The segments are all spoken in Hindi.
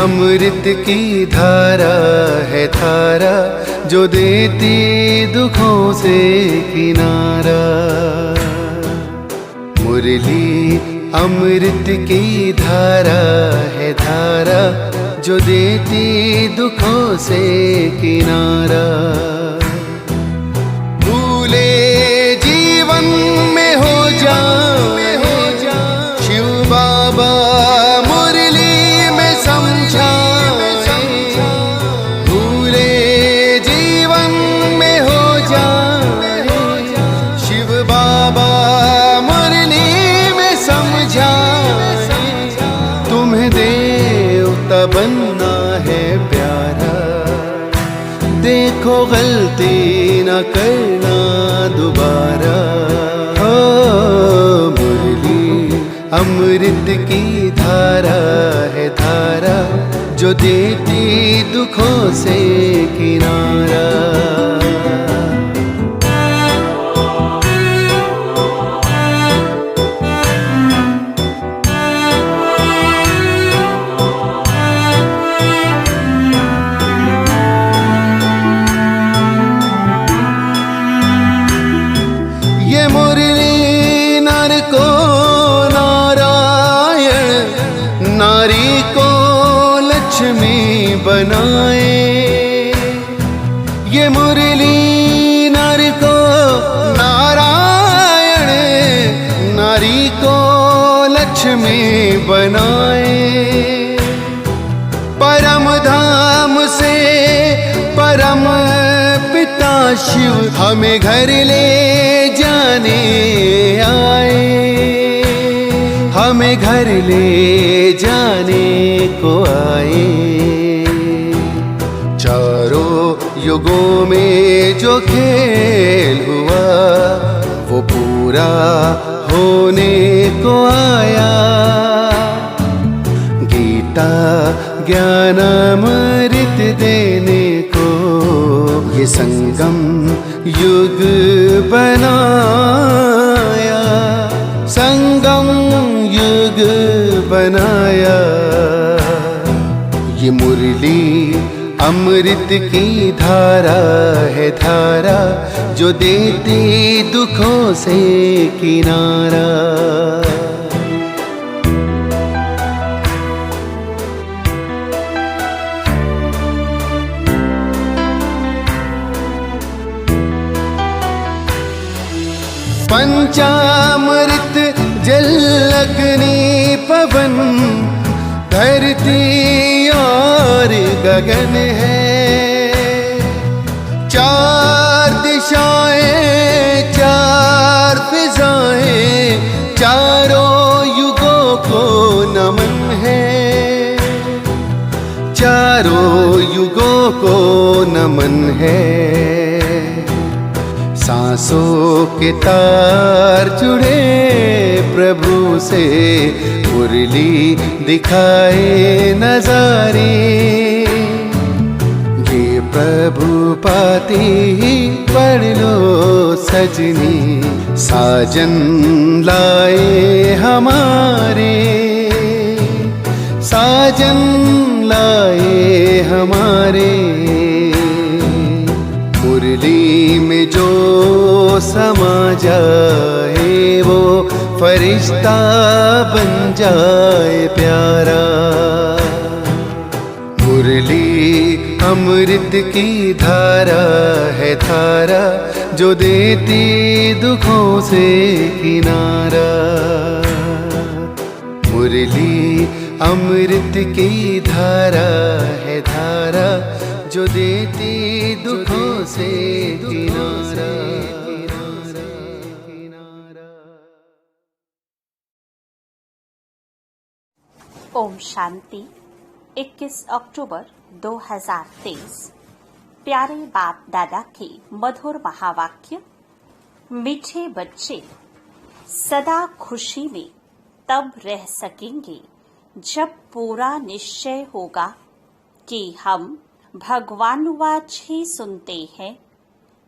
अमृत की धारा है धारा जो देती दुखों से किनारा। मुरली अमृत की धारा है धारा जो देती दुखों से किनारा। भूले जीवन में हो जाए शिव बाबा मुरली में समझाए। भूले जीवन में हो जाए शिव बाबा मुरली में समझाए। तुम्हें देवता बनना है प्यारा, देखो गलती न करना दोबारा। हो मुरली अमृत की धारा है धारा जो देती दुखों से किनारा। लक्ष्मी बनाए ये मुरली नर को नारायण, नारी को लक्ष्मी बनाए। परम धाम से परम पिता शिव हमें घर ले जाने आए। हमें घर ले जाने को आए। चारों युगों में जो खेल हुआ वो पूरा होने को आया। गीता ज्ञान अमृत देने को ये संगम युग बनाया। संगम युग बनाया। ये मुरली अमृत की धारा है धारा जो देती दुखों से किनारा। पंचामृत जल अग्नि पवन धरती और गगन है। चार दिशाएं चार फिजाएं चारों युगों को नमन है। चारों युगों को नमन है। सांसों के तार जुड़े प्रभु से मुरली दिखाए नजारे। ये प्रभु पाती ही पढ़ लो सजनी साजन लाए हमारे। साजन लाए हमारे। मुरली में जो समा जाए वो फरिश्ता बन जाए प्यारा। मुरली अमृत की धारा है धारा जो देती दुखों से किनारा। मुरली अमृत की धारा है धारा जो देती दुखों से किनारा। ओम शांति। 21 अक्टूबर 2023। प्यारे बाप दादा के मधुर महावाक्य। मीठे बच्चे सदा खुशी में तब रह सकेंगे जब पूरा निश्चय होगा कि हम भगवानुवाच ही सुनते हैं।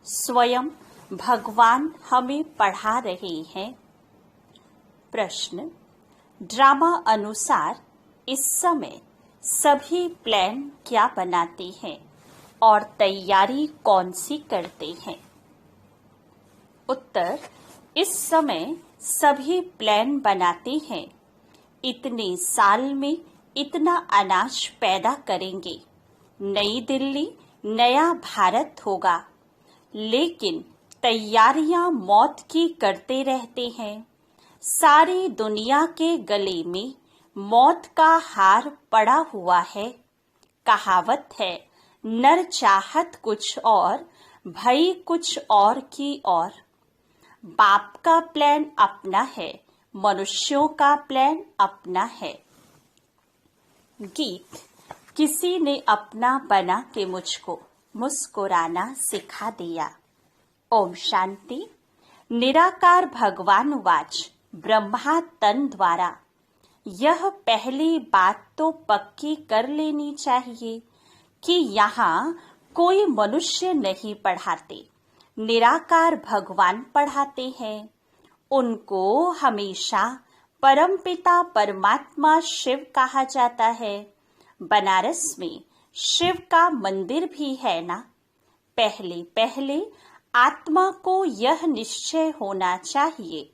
स्वयं भगवान हमें पढ़ा रहे हैं। प्रश्न, ड्रामा अनुसार इस समय सभी प्लान क्या बनाते हैं और तैयारी कौन सी करते हैं? उत्तर, इस समय सभी प्लान बनाते हैं। इतने साल में इतना अनाज पैदा करेंगे, नई दिल्ली नया भारत होगा। लेकिन तैयारियां मौत की करते रहते हैं। सारी दुनिया के गले में मौत का हार पड़ा हुआ है। कहावत है, नर चाहत कुछ और, भई कुछ और की और। बाप का प्लान अपना है, मनुष्यों का प्लान अपना है। गीत। किसी ने अपना बना के मुझको मुस्कुराना सिखा दिया। ओम शांति। निराकार भगवान वाच ब्रह्मा तन द्वारा। यह पहली बात तो पक्की कर लेनी चाहिए कि यहाँ कोई मनुष्य नहीं पढ़ाते, निराकार भगवान पढ़ाते हैं। उनको हमेशा परमपिता परमात्मा शिव कहा जाता है। बनारस में शिव का मंदिर भी है ना। पहले पहले आत्मा को यह निश्चय होना चाहिए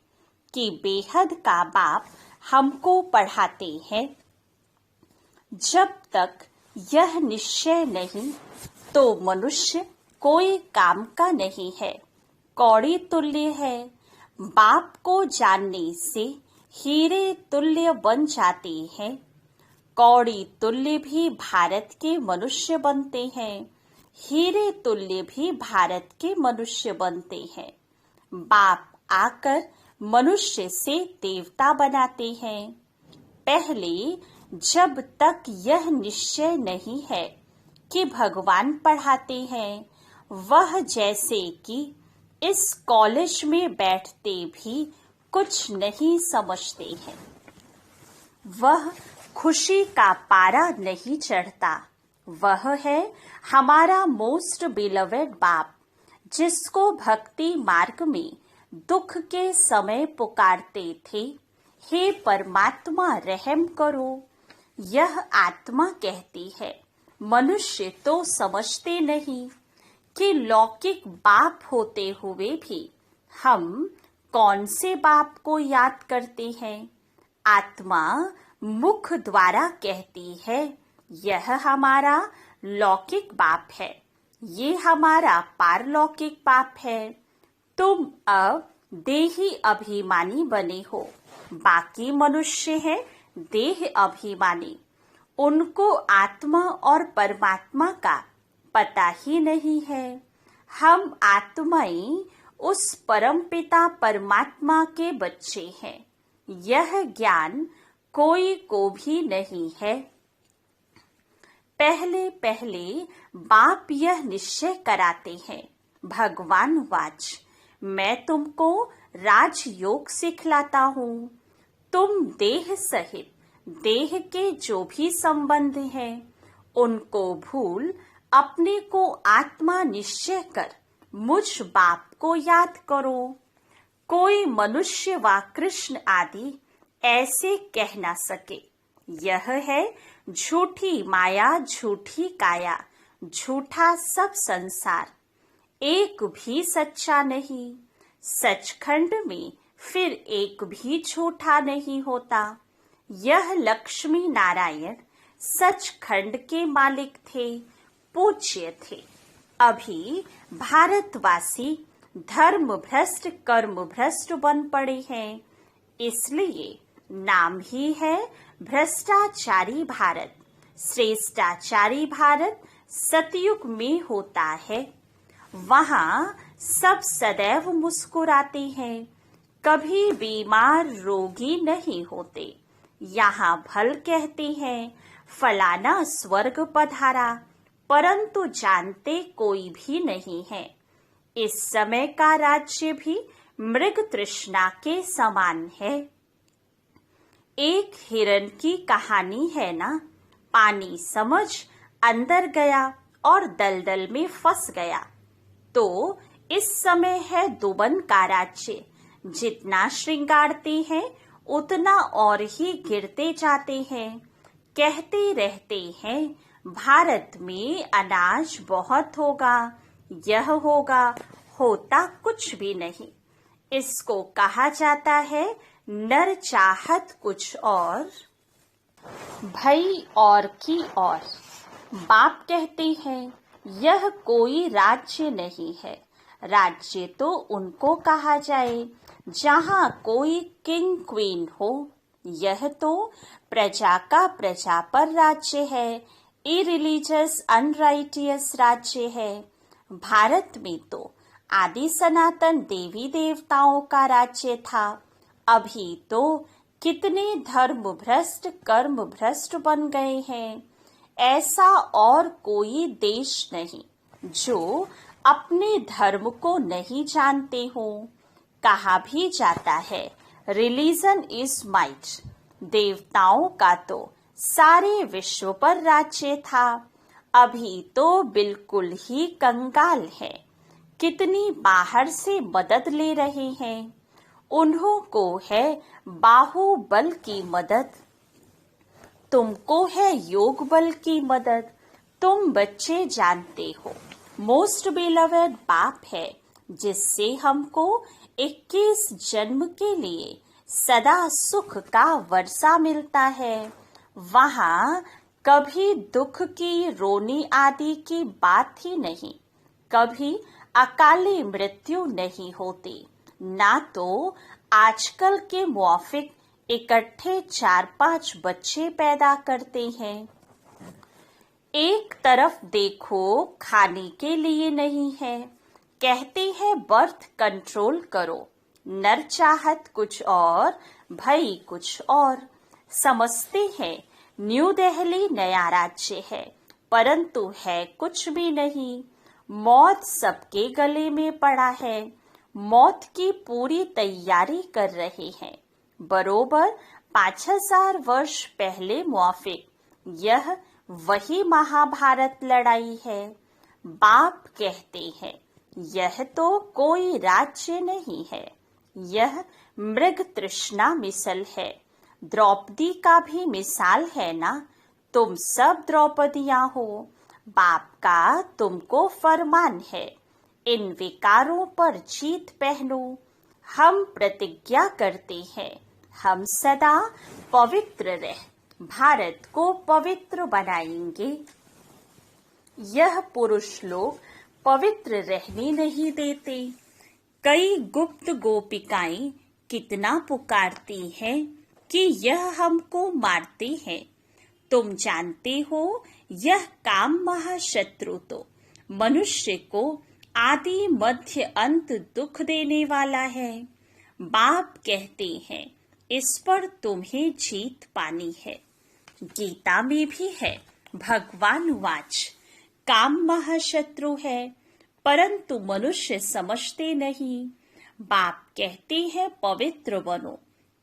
कि बेहद का बाप हमको पढ़ाते हैं। जब तक यह निश्चय नहीं तो मनुष्य कोई काम का नहीं है, कौड़ी तुल्य है। बाप को जानने से हीरे तुल्य बन जाते हैं। कौड़ी तुल्य भी भारत के मनुष्य बनते हैं, हीरे तुल्य भी भारत के मनुष्य बनते हैं। बाप आकर मनुष्य से देवता बनाते हैं। पहले जब तक यह निश्चय नहीं है कि भगवान पढ़ाते हैं, वह जैसे कि इस कॉलेज में बैठते भी कुछ नहीं समझते हैं। वह खुशी का पारा नहीं चढ़ता। वह है हमारा मोस्ट बिलवेड बाप, जिसको भक्ति मार्ग में दुख के समय पुकारते थे, हे परमात्मा रहम करो। यह आत्मा कहती है, मनुष्य तो समझते नहीं कि लौकिक बाप होते हुए भी हम कौन से बाप को याद करते हैं। आत्मा मुख द्वारा कहती है, यह हमारा लौकिक बाप है, ये हमारा पारलौकिक बाप है। तुम अब देही अभिमानी बने हो, बाकी मनुष्य है देह अभिमानी। उनको आत्मा और परमात्मा का पता ही नहीं है। हम आत्माएं उस परमपिता परमात्मा के बच्चे हैं। यह ज्ञान कोई को भी नहीं है। पहले पहले बाप यह निश्चय कराते हैं, भगवान वाच, मैं तुमको राजयोग सिखलाता हूँ। तुम देह सहित देह के जो भी संबंध हैं, उनको भूल अपने को आत्मा निश्चय कर मुझ बाप को याद करो। कोई मनुष्य व कृष्ण आदि ऐसे कह ना सके। यह है झूठी माया, झूठी काया, झूठा सब संसार, एक भी सच्चा नहीं। सचखंड में फिर एक भी झूठा नहीं होता। यह लक्ष्मी नारायण सचखंड के मालिक थे, पूज्य थे। अभी भारतवासी धर्म भ्रष्ट कर्म भ्रष्ट बन पड़े हैं, इसलिए नाम ही है भ्रष्टाचारी भारत। श्रेष्ठाचारी भारत सतयुग में होता है। वहाँ सब सदैव मुस्कुराते हैं, कभी बीमार रोगी नहीं होते। यहाँ भल कहते हैं, फलाना स्वर्ग पधारा, परंतु जानते कोई भी नहीं है। इस समय का राज्य भी मृग तृष्णा के समान है। एक हिरण की कहानी है ना। पानी समझ अंदर गया और दलदल में फंस गया। तो इस समय है दुबन का राज्य। जितना श्रृंगारते हैं उतना और ही गिरते जाते हैं। कहते रहते हैं भारत में अनाज बहुत होगा, यह होगा, होता कुछ भी नहीं। इसको कहा जाता है नर चाहत कुछ और, भई और की और। बाप कहते हैं यह कोई राज्य नहीं है। राज्य तो उनको कहा जाए जहाँ कोई किंग क्वीन हो। यह तो प्रजा का प्रजा पर राज्य है, इरिलीजियस अनराइटियस राज्य है। भारत में तो आदि सनातन देवी देवताओं का राज्य था। अभी तो कितने धर्म भ्रष्ट कर्म भ्रष्ट बन गए हैं। ऐसा और कोई देश नहीं जो अपने धर्म को नहीं जानते हो। कहा भी जाता है रिलीजन इज माइट। देवताओं का तो सारे विश्व पर राज्य था। अभी तो बिल्कुल ही कंगाल है। कितनी बाहर से मदद ले रहे हैं। उन्हों को है बाहुबल की मदद, तुमको है योग बल की मदद। तुम बच्चे जानते हो मोस्ट बिलवेड बाप है जिससे हमको 21 जन्म के लिए सदा सुख का वर्षा मिलता है। वहाँ कभी दुख की रोनी आदि की बात ही नहीं। कभी अकाली मृत्यु नहीं होती। ना तो आजकल के मुआफिक इकट्ठे 4-5 बच्चे पैदा करते हैं। एक तरफ देखो खाने के लिए नहीं है, कहते हैं बर्थ कंट्रोल करो। नर चाहत कुछ और, भई कुछ और। समझते हैं न्यू दिल्ली नया राज्य है, परंतु है कुछ भी नहीं। मौत सबके गले में पड़ा है। मौत की पूरी तैयारी कर रहे हैं। बरोबर 5000 वर्ष पहले मुआफिक यह वही महाभारत लड़ाई है। बाप कहते हैं यह तो कोई राज्य नहीं है, यह मृग तृष्णा मिसल है। द्रौपदी का भी मिसाल है ना। तुम सब द्रौपदियां हो। बाप का तुमको फरमान है इन विकारों पर जीत पहनो। हम प्रतिज्ञा करते हैं हम सदा पवित्र रह भारत को पवित्र बनाएंगे। यह पुरुष लोग पवित्र रहने नहीं देते। कई गुप्त गोपिकाएं कितना पुकारती हैं कि यह हमको मारते हैं। तुम जानते हो यह काम महाशत्रु तो मनुष्य को आदि मध्य अंत दुख देने वाला है। बाप कहते हैं इस पर तुम्हें जीत पानी है। गीता में भी है भगवान वाच काम महाशत्रु है, परंतु मनुष्य समझते नहीं। बाप कहते हैं पवित्र बनो,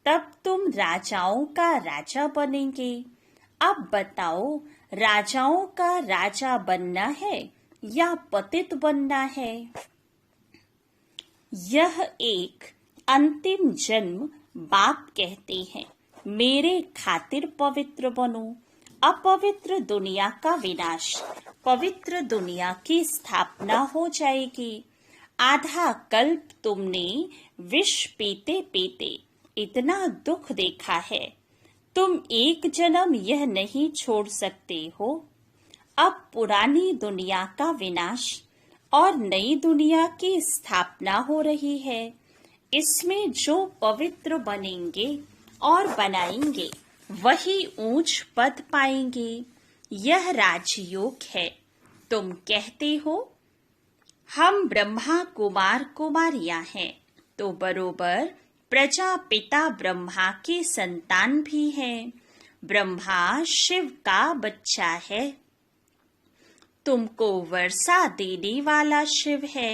तब तुम राजाओं का राजा बनेंगे। अब बताओ राजाओं का राजा बनना है या पतित बनना है? यह एक अंतिम जन्म। बाप कहते हैं मेरे खातिर पवित्र बनो। अपवित्र दुनिया का विनाश, पवित्र दुनिया की स्थापना हो जाएगी। आधा कल्प तुमने विष पीते पीते इतना दुख देखा है, तुम एक जन्म यह नहीं छोड़ सकते हो। अब पुरानी दुनिया का विनाश और नई दुनिया की स्थापना हो रही है। इसमें जो पवित्र बनेंगे और बनाएंगे वही ऊंच पद पाएंगे। यह राजयोग है। तुम कहते हो हम ब्रह्मा कुमार कुमारियां हैं, तो बरोबर प्रजापिता ब्रह्मा की संतान भी हैं। ब्रह्मा शिव का बच्चा है। तुमको वर्षा देने वाला शिव है।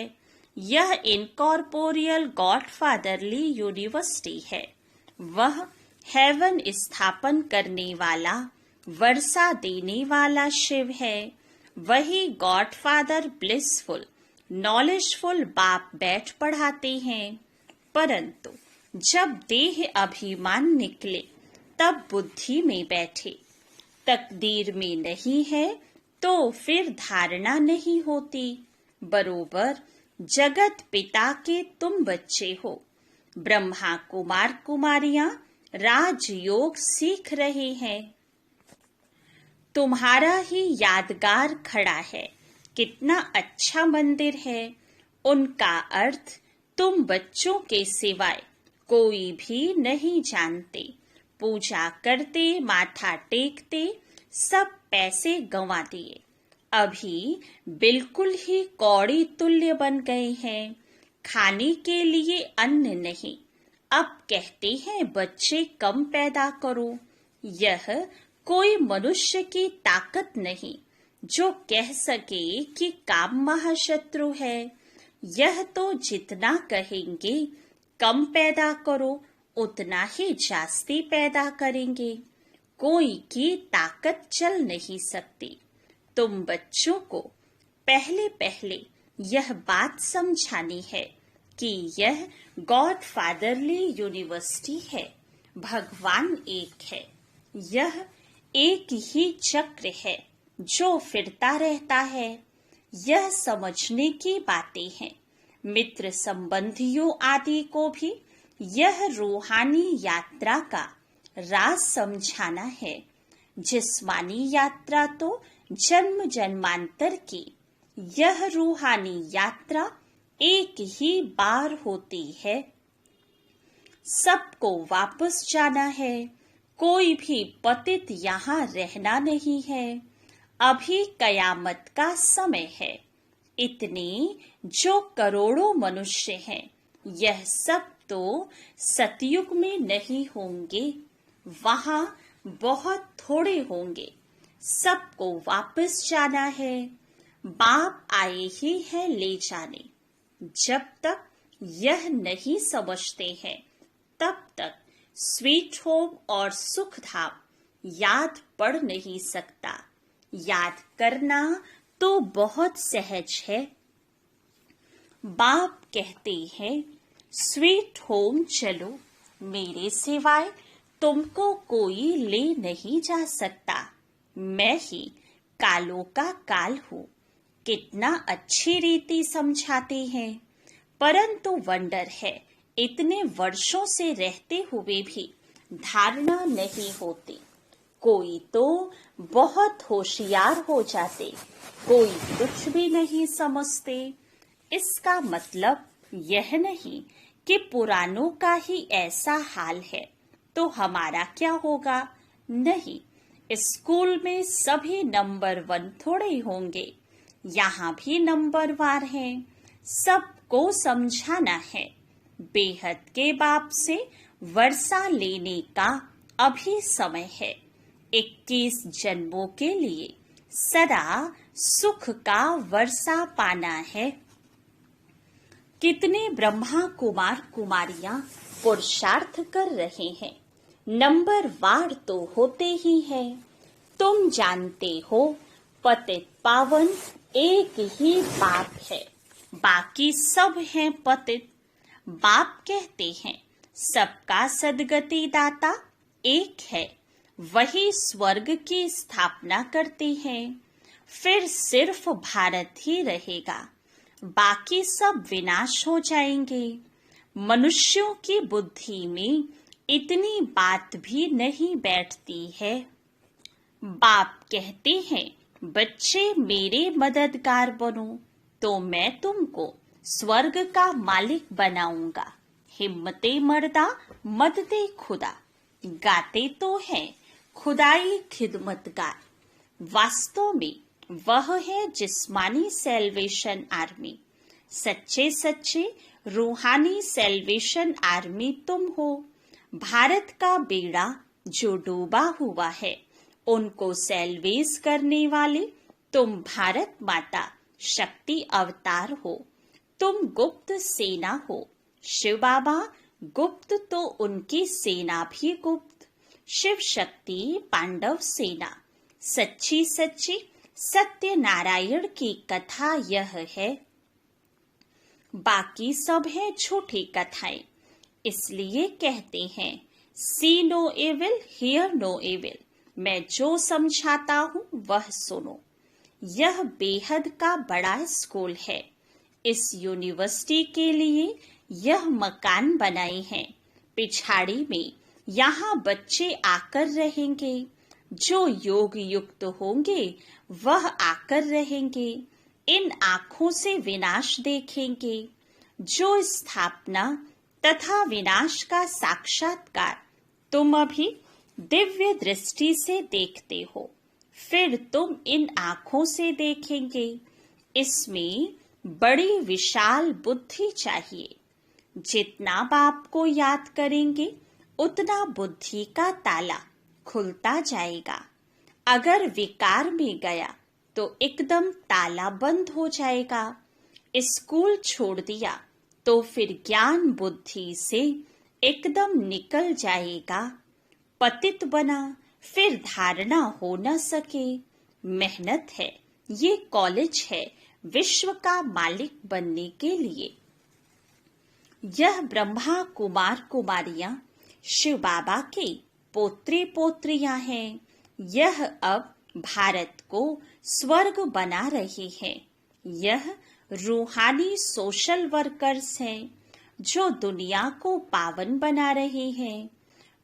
यह इनकॉर्पोरियल गॉडफादरली यूनिवर्सिटी है। वह हेवन स्थापन करने वाला, वर्षा देने वाला शिव है। वही गॉडफादर ब्लिसफुल नॉलेजफुल बाप बैठ पढ़ाते हैं। परंतु जब देह अभिमान निकले तब बुद्धि में बैठे। तकदीर में नहीं है तो फिर धारणा नहीं होती। बरोबर जगत पिता के तुम बच्चे हो। ब्रह्मा कुमार कुमारियां राजयोग सीख रहे हैं। तुम्हारा ही यादगार खड़ा है। कितना अच्छा मंदिर है। उनका अर्थ तुम बच्चों के सिवाय कोई भी नहीं जानते। पूजा करते, माथा टेकते, सब पैसे गंवा दिए। अभी बिल्कुल ही कौड़ी तुल्य बन गए हैं। खाने के लिए अन्न नहीं। अब कहते हैं बच्चे कम पैदा करो। यह कोई मनुष्य की ताकत नहीं जो कह सके कि काम महाशत्रु है। यह तो जितना कहेंगे कम पैदा करो उतना ही जास्ती पैदा करेंगे। कोई की ताकत चल नहीं सकती। तुम बच्चों को पहले पहले यह बात समझानी है कि यह गॉड फादरली यूनिवर्सिटी है। भगवान एक है। यह एक ही चक्र है जो फिरता रहता है। यह समझने की बातें हैं। मित्र संबंधियों आदि को भी यह रूहानी यात्रा का राज समझाना है। जिस्मानी यात्रा तो जन्म जन्मांतर की, यह रूहानी यात्रा एक ही बार होती है। सबको वापस जाना है। कोई भी पतित यहाँ रहना नहीं है। अभी कयामत का समय है। इतने जो करोड़ों मनुष्य हैं, यह सब तो सतयुग में नहीं होंगे। वहां बहुत थोड़े होंगे। सबको वापस जाना है। बाप आए ही हैं ले जाने। जब तक यह नहीं समझते हैं तब तक स्वीट होम और सुख धाम याद पड़ नहीं सकता। याद करना तो बहुत सहज है। बाप कहते हैं स्वीट होम चलो, मेरे सिवाय तुमको कोई ले नहीं जा सकता। मैं ही कालों का काल हूँ। कितना अच्छी रीति समझाते हैं। परंतु वंडर है, इतने वर्षों से रहते हुए भी धारणा नहीं होती। कोई तो बहुत होशियार हो जाते, कोई कुछ भी नहीं समझते। इसका मतलब यह नहीं कि पुरानों का ही ऐसा हाल है तो हमारा क्या होगा। नहीं, स्कूल में सभी नंबर 1 थोड़े होंगे। यहाँ भी नंबर वार हैं। सबको समझाना है। बेहद के बाप से वर्षा लेने का अभी समय है। 21 जन्मों के लिए सदा सुख का वर्षा पाना है। कितने ब्रह्मा कुमार कुमारियां पुरुषार्थ कर रहे हैं। नंबर वार तो होते ही हैं। तुम जानते हो पतित पावन एक ही बाप है। बाकी सब हैं पतित। बाप कहते हैं सबका सदगति दाता एक है। वही स्वर्ग की स्थापना करते हैं। फिर सिर्फ भारत ही रहेगा। बाकी सब विनाश हो जाएंगे। मनुष्यों की बुद्धि में इतनी बात भी नहीं बैठती है। बाप कहते हैं बच्चे मेरे मददगार बनो तो मैं तुमको स्वर्ग का मालिक बनाऊंगा। हिम्मते मर्दा मददे खुदा। गाते तो हैं खुदाई खिदमतगार। वास्तव में वह है जिस्मानी सेल्वेशन आर्मी। सच्चे सच्चे रूहानी सेल्वेशन आर्मी तुम हो। भारत का बेड़ा जो डूबा हुआ है उनको सेल्वेज करने वाले तुम भारत माता शक्ति अवतार हो। तुम गुप्त सेना हो। शिव बाबा गुप्त तो उनकी सेना भी गुप्त। शिव शक्ति पांडव सेना। सच्ची सच्ची सत्य नारायण की कथा यह है। बाकी सब है झूठी कथाएं। इसलिए कहते हैं see no evil, hear no evil. मैं जो समझाता हूँ वह सुनो। यह बेहद का बड़ा स्कूल है। इस यूनिवर्सिटी के लिए यह मकान बनाए हैं। पिछाड़ी में यहाँ बच्चे आकर रहेंगे। जो योग युक्त होंगे वह आकर रहेंगे। इन आँखों से विनाश देखेंगे। जो स्थापना तथा विनाश का साक्षात्कार तुम अभी दिव्य दृष्टि से देखते हो, फिर तुम इन आँखों से देखेंगे। इसमें बड़ी विशाल बुद्धि चाहिए। जितना बाप को याद करेंगे उतना बुद्धि का ताला खुलता जाएगा। अगर विकार में गया तो एकदम ताला बंद हो जाएगा। स्कूल छोड़ दिया तो फिर ज्ञान बुद्धि से एकदम निकल जाएगा। पतित बना फिर धारणा हो न सके। मेहनत है, ये कॉलेज है विश्व का मालिक बनने के लिए। यह ब्रह्मा कुमार कुमारियां शिव बाबा के पोत्रे पोत्रियां हैं। यह अब भारत को स्वर्ग बना रही हैं। यह रूहानी सोशल वर्कर्स हैं जो दुनिया को पावन बना रहे हैं।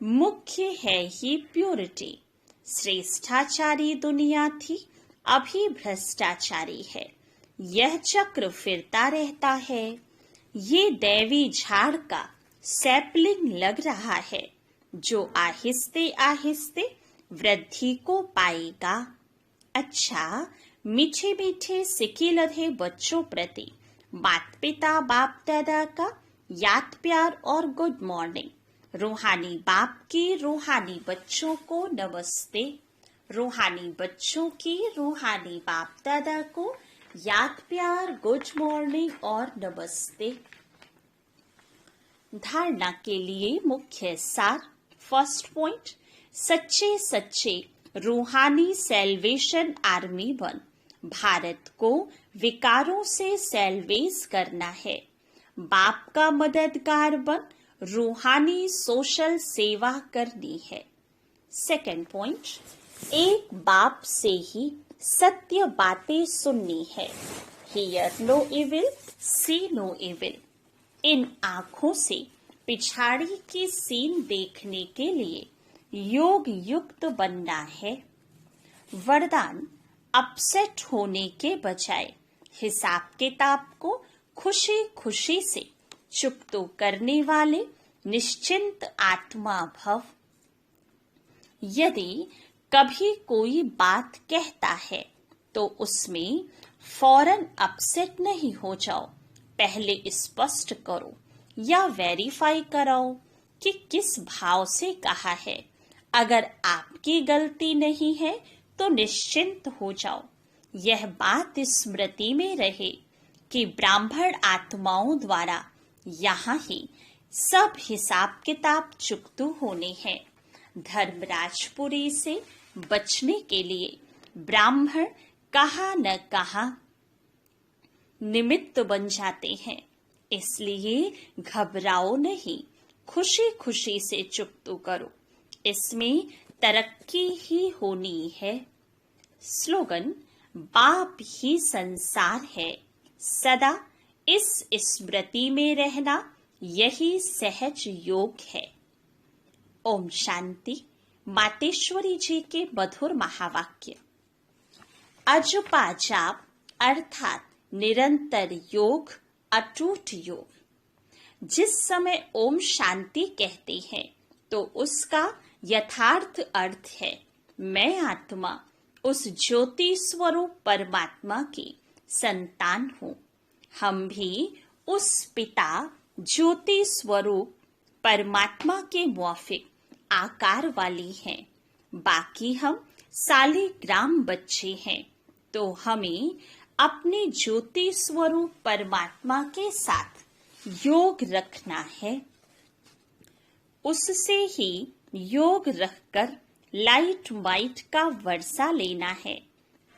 मुख्य है ही प्योरिटी। श्रेष्ठाचारी दुनिया थी, अभी भ्रष्टाचारी है। यह चक्र फिरता रहता है। ये दैवी झाड़ का सैपलिंग लग रहा है जो आहिस्ते आहिस्ते वृद्धि को पाएगा। अच्छा, मीठे मीठे सिके लधे बच्चों प्रति माता पिता बाप दादा का याद प्यार और गुड मॉर्निंग। रूहानी बाप के रूहानी बच्चों को नमस्ते। रूहानी बच्चों की रूहानी बाप दादा को याद प्यार गुड मॉर्निंग और नमस्ते। धारणा के लिए मुख्य सार। फर्स्ट पॉइंट, सच्चे सच्चे रूहानी सेल्वेशन आर्मी बन। भारत को विकारों से सेल्वेज करना है। बाप का मददगार बन रूहानी सोशल सेवा करनी है। सेकंड पॉइंट, एक बाप से ही सत्य बातें सुननी है। Hear no evil, see no evil. इन आँखों से पिछाड़ी की सीन देखने के लिए योग युक्त बनना है। वरदान, अपसेट होने के बजाय हिसाब किताब को खुशी खुशी से चुकतो करने वाले निश्चिंत आत्मा भव। यदि कभी कोई बात कहता है तो उसमें फौरन अपसेट नहीं हो जाओ। पहले स्पष्ट करो या वेरीफाई कराओ कि किस भाव से कहा है। अगर आपकी गलती नहीं है तो निश्चिंत हो जाओ। यह बात स्मृति में रहे कि ब्राह्मण आत्माओं द्वारा यहाँ ही सब हिसाब किताब चुकतू होने हैं। धर्मराजपुरी से बचने के लिए ब्राह्मण कहाँ न कहाँ निमित्त बन जाते हैं। इसलिए घबराओ नहीं, खुशी खुशी से चुकतू करो। इसमें तरक्की ही होनी है। स्लोगन, बाप ही संसार है। सदा इस स्मृति में रहना यही सहज योग है। ओम शांति। मातेश्वरी जी के मधुर महावाक्य। अजपा जाप अर्थात निरंतर योग, अटूट योग। जिस समय ओम शांति कहते हैं तो उसका यथार्थ अर्थ है मैं आत्मा उस ज्योति स्वरूप परमात्मा की संतान हूँ। हम भी उस पिता ज्योति स्वरूप परमात्मा के मुआफिक आकार वाली हैं। बाकी हम सालिग्राम बच्चे हैं, तो हमें अपने ज्योति स्वरूप परमात्मा के साथ योग रखना है। उससे ही योग रखकर लाइट वाइट का वर्षा लेना है।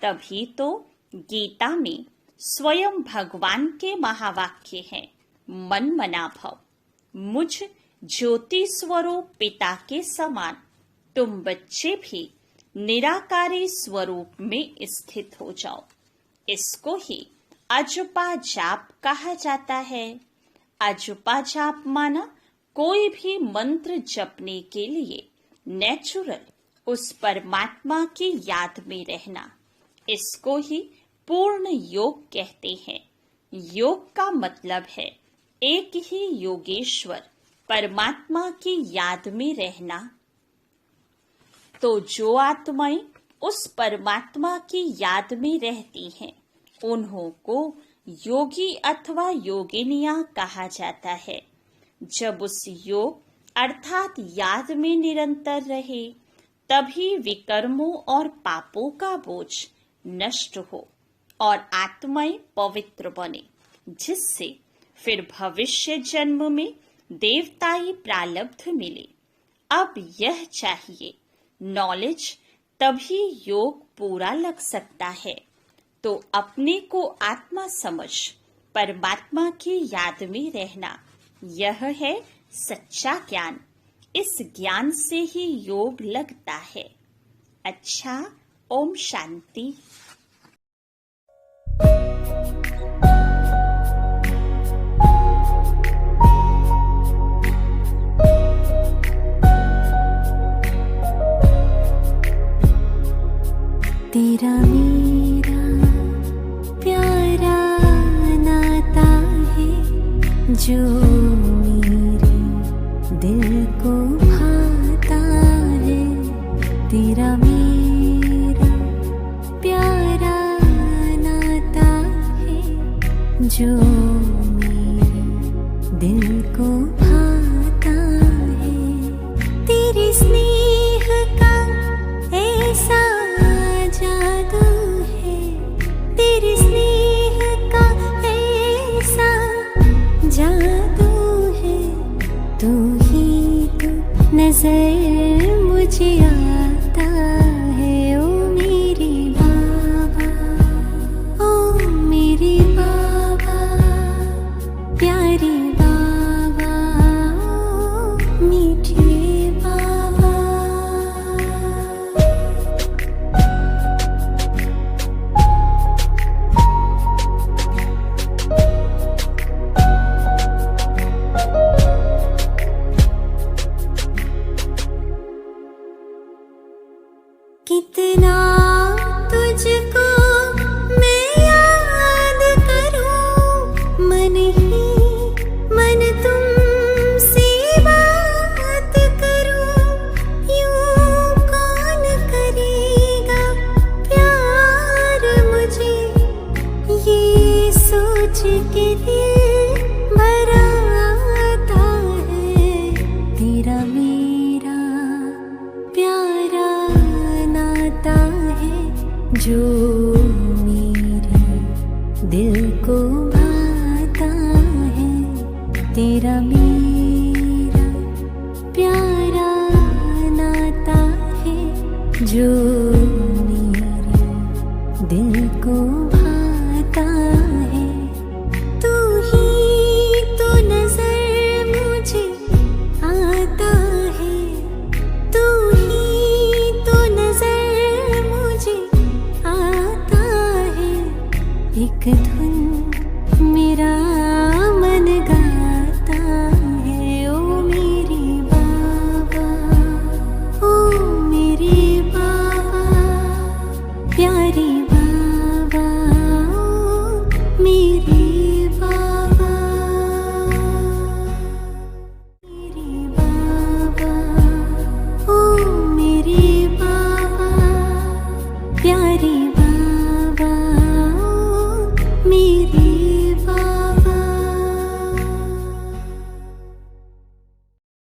तभी तो गीता में स्वयं भगवान के महावाक्य हैं, मन मना भव। मुझ ज्योति स्वरूप पिता के समान तुम बच्चे भी निराकारी स्वरूप में स्थित हो जाओ। इसको ही अजपा जाप कहा जाता है। अजपा जाप माना कोई भी मंत्र जपने के लिए नेचुरल उस परमात्मा की याद में रहना। इसको ही पूर्ण योग कहते हैं। योग का मतलब है एक ही योगेश्वर परमात्मा की याद में रहना। तो जो आत्माएं उस परमात्मा की याद में रहती हैं, उन्हों को योगी अथवा योगिनियां कहा जाता है। जब उस योग अर्थात याद में निरंतर रहे, तभी विकर्मों और पापों का बोझ नष्ट हो और आत्माएं पवित्र बने, जिससे फिर भविष्य जन्म में देवताई प्रारब्ध मिले। अब यह चाहिए नॉलेज, तभी योग पूरा लग सकता है। तो अपने को आत्मा समझ परमात्मा की याद में रहना, यह है सच्चा ज्ञान। इस ज्ञान से ही योग लगता है। अच्छा, ओम शांति। तेरा मेरा प्यारा नाता है, जो मेरे दिल को भाता है। तेरा मेरा प्यारा नाता है, जो मेरे दिल को भाता है। तेरे स्नेह का ऐसा जादू है, तेरे स्नेह का ऐसा जादू है। तू ही तो नजर मुझे आता है। ओ मेरे बाबा, ओ मेरे बाबा, प्यारे बाबा, ओ मीठे बाबा। कितना तुझको मैं याद करूं, मन ही मन तुमसे बात करूं। यूं कौन करेगा प्यार मुझे, ये सोच के दिल भर आता है। तेरा मेरा प्यारा नाता है, जो मेरे दिल को भाता है। तेरा मेरा प्यारा नाता है, जो मेरे दिल को भाता है। तू ही तो नजर मुझे आता है, तू ही तो नजर मुझे आता है। एक धुन